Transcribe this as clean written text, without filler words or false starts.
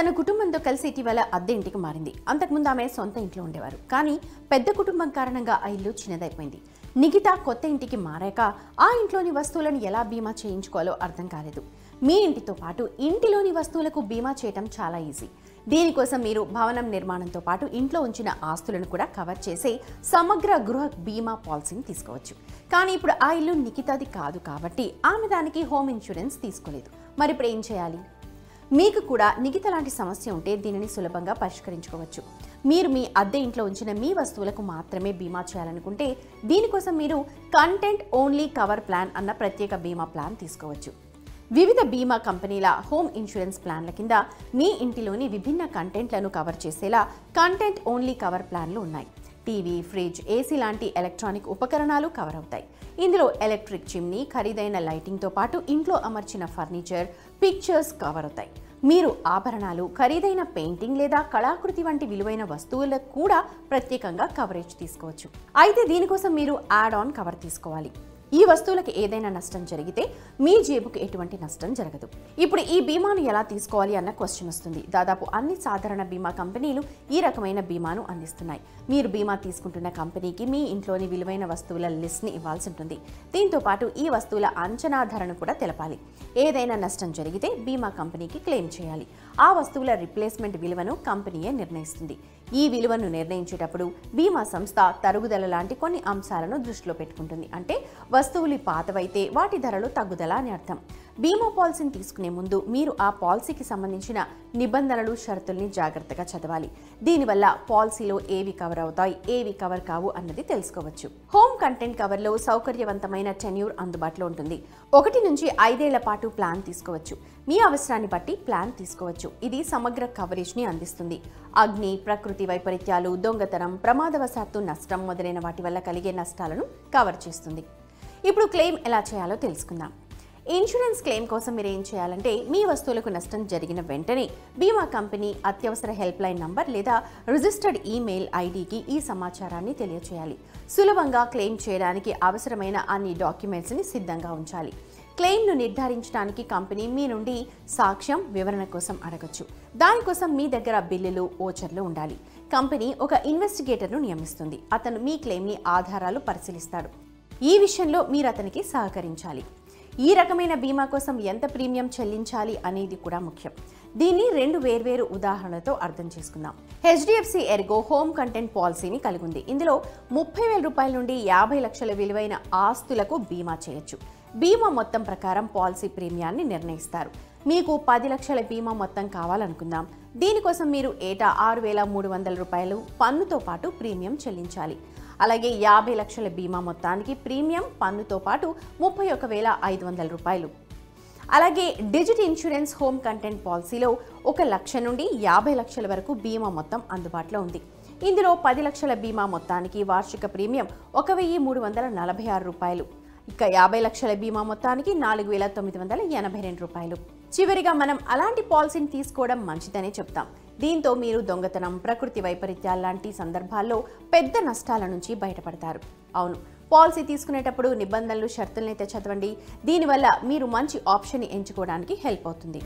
తన కుటుంబంతో కలిసి ఇటీవల అద్దె ఇంటికి మారింది. అంతకుముందు ఆమె సొంత ఇంట్లో ఉండేవారు. కానీ పెద్ద కుటుంబం కారణంగా ఆ ఇల్లు చిన్నదైపోయింది. నిఖిత కొత్త ఇంటికి మారాక ఆ ఇంట్లోని వస్తువులను ఎలా బీమా చేయించుకోవాలో అర్థం కాలేదు. మీ ఇంటితో పాటు ఇంటిలోని వస్తువులకు బీమా చేయటం చాలా ఈజీ. దీనికోసం మీరు భవనం నిర్మాణంతో పాటు ఇంట్లో ఉంచిన ఆస్తులను కూడా కవర్ చేసే సమగ్ర గృహ బీమా పాలసీని తీసుకోవచ్చు. కానీ ఇప్పుడు ఆ ఇల్లు నిఖితది కాదు కాబట్టి ఆమె దానికి హోమ్ ఇన్సూరెన్స్ తీసుకోలేదు. మరి ఇప్పుడు ఏం చేయాలి? మీకు కూడా నిఖిత లాంటి సమస్య ఉంటే దీనిని సులభంగా పరిష్కరించుకోవచ్చు. మీరు మీ అద్దె ఇంట్లో ఉంచిన మీ వస్తువులకు మాత్రమే బీమా చేయాలనుకుంటే దీనికోసం మీరు కంటెంట్ ఓన్లీ కవర్ ప్లాన్ అన్న ప్రత్యేక బీమా ప్లాన్ తీసుకోవచ్చు. వివిధ బీమా కంపెనీల హోమ్ ఇన్సూరెన్స్ ప్లాన్ల కింద మీ ఇంటిలోని విభిన్న కంటెంట్లను కవర్ చేసేలా కంటెంట్ ఓన్లీ కవర్ ప్లాన్లు ఉన్నాయి. టీవీ, ఫ్రిడ్జ్, ఏసీ లాంటి ఎలక్ట్రానిక్ ఉపకరణాలు కవర్ అవుతాయి. ఇందులో ఎలక్ట్రిక్ చిమ్నీ, ఖరీదైన లైటింగ్తో పాటు ఇంట్లో అమర్చిన ఫర్నిచర్, పిక్చర్స్ కవర్ అవుతాయి. మీరు ఆభరణాలు, ఖరీదైన పెయింటింగ్ లేదా కళాకృతి వంటి విలువైన వస్తువులకు కూడా ప్రత్యేకంగా కవరేజ్ తీసుకోవచ్చు. అయితే దీనికోసం మీరు యాడ్ ఆన్ కవర్ తీసుకోవాలి. ఈ వస్తువులకు ఏదైనా నష్టం జరిగితే మీ జేబుకు ఎటువంటి నష్టం జరగదు. ఇప్పుడు ఈ బీమాను ఎలా తీసుకోవాలి అన్న క్వశ్చన్ వస్తుంది. దాదాపు అన్ని సాధారణ బీమా కంపెనీలు ఈ రకమైన బీమాను అందిస్తున్నాయి. మీరు బీమా తీసుకుంటున్న కంపెనీకి మీ ఇంట్లోని విలువైన వస్తువుల లిస్ట్ని ఇవ్వాల్సి ఉంటుంది. దీంతో పాటు ఈ వస్తువుల అంచనా ధరను కూడా తెలపాలి. ఏదైనా నష్టం జరిగితే బీమా కంపెనీకి క్లెయిమ్ చేయాలి. ఆ వస్తువుల రిప్లేస్మెంట్ విలువను కంపెనీయే నిర్ణయిస్తుంది. ఈ విలువను నిర్ణయించేటప్పుడు బీమా సంస్థ తరుగుదల లాంటి కొన్ని అంశాలను దృష్టిలో పెట్టుకుంటుంది. అంటే వస్తువులు పాతవైతే వాటి ధరలు తగ్గుదల అని అర్థం. బీమా పాలసీని తీసుకునే ముందు మీరు ఆ పాలసీకి సంబంధించిన నిబంధనలు, షరతుల్ని జాగ్రత్తగా చదవాలి. దీనివల్ల పాలసీలో ఏవి కవర్ అవుతాయి, ఏవి కవర్ కావు అన్నది తెలుసుకోవచ్చు. హోమ్ కంటెంట్ కవర్లో సౌకర్యవంతమైన టెన్యూర్ అందుబాటులో ఉంటుంది. 1 నుంచి 5 ఏళ్ల పాటు ప్లాన్ తీసుకోవచ్చు. మీ అవసరాన్ని బట్టి ప్లాన్ తీసుకోవచ్చు. ఇది సమగ్ర కవరేజ్ని అందిస్తుంది. అగ్ని, ప్రకృతి వైపరీత్యాలు, దొంగతనం, ప్రమాదవశాత్తు నష్టం మొదలైన వాటి వల్ల కలిగే నష్టాలను కవర్ చేస్తుంది. ఇప్పుడు క్లెయిమ్ ఎలా చేయాలో తెలుసుకుందాం. ఇన్సూరెన్స్ క్లెయిమ్ కోసం మీరు ఏం చేయాలంటే మీ వస్తువులకు నష్టం జరిగిన వెంటనే బీమా కంపెనీ అత్యవసర హెల్ప్ లైన్ నంబర్ లేదా రిజిస్టర్డ్ ఈమెయిల్ ఐడికి ఈ సమాచారాన్ని తెలియచేయాలి. సులభంగా క్లెయిమ్ చేయడానికి అవసరమైన అన్ని డాక్యుమెంట్స్ని సిద్ధంగా ఉంచాలి. క్లెయిమ్ను నిర్ధారించడానికి కంపెనీ మీ నుండి సాక్ష్యం, వివరణ కోసం అడగచ్చు. దానికోసం మీ దగ్గర బిల్లులు, ఓచర్లు ఉండాలి. కంపెనీ ఒక ఇన్వెస్టిగేటర్ను నియమిస్తుంది. అతను మీ క్లెయిమ్ని ఆధారాలు పరిశీలిస్తాడు. ఈ విషయంలో మీరు అతనికి సహకరించాలి. ఈ రకమైన బీమా కోసం ఎంత ప్రీమియం చెల్లించాలి అనేది కూడా ముఖ్యం. దీన్ని 2 వేర్వేరు ఉదాహరణలతో అర్థం చేసుకుందాం. HDFC ఎర్గో హోమ్ కంటెంట్ పాలసీని కలిగి ఉంది. ఇందులో 30,000 రూపాయల నుండి 50 లక్షల విలువైన ఆస్తులకు బీమా చేయొచ్చు. బీమా మొత్తం ప్రకారం పాలసీ ప్రీమియాన్ని నిర్ణయిస్తారు. మీకు 10 లక్షల బీమా మొత్తం కావాలనుకుందాం. దీనికోసం మీరు ఏటా 6,300 రూపాయలు పన్నుతో పాటు ప్రీమియం చెల్లించాలి. అలాగే 50 లక్షల బీమా మొత్తానికి ప్రీమియం, పన్నుతో పాటు 31,500 రూపాయలు. అలాగే డిజిట్ ఇన్సూరెన్స్ హోమ్ కంటెంట్ పాలసీలో 1 లక్ష నుండి 50 లక్షల వరకు బీమా మొత్తం అందుబాటులో ఉంది. ఇందులో 10 లక్షల బీమా మొత్తానికి వార్షిక ప్రీమియం 1,346 రూపాయలు. ఇక 50 లక్షల బీమా మొత్తానికి 4,982 రూపాయలు. చివరిగా మనం అలాంటి పాలసీని తీసుకోవడం మంచిదనే చెప్తాం. దీంతో మీరు దొంగతనం, ప్రకృతి వైపరీత్యాల లాంటి సందర్భాల్లో పెద్ద నష్టాల నుంచి బయటపడతారు. అవును, పాలసీ తీసుకునేటప్పుడు నిబంధనలు, షరతులనైతే చదవండి. దీనివల్ల మీరు మంచి ఆప్షన్ ఎంచుకోవడానికి హెల్ప్ అవుతుంది.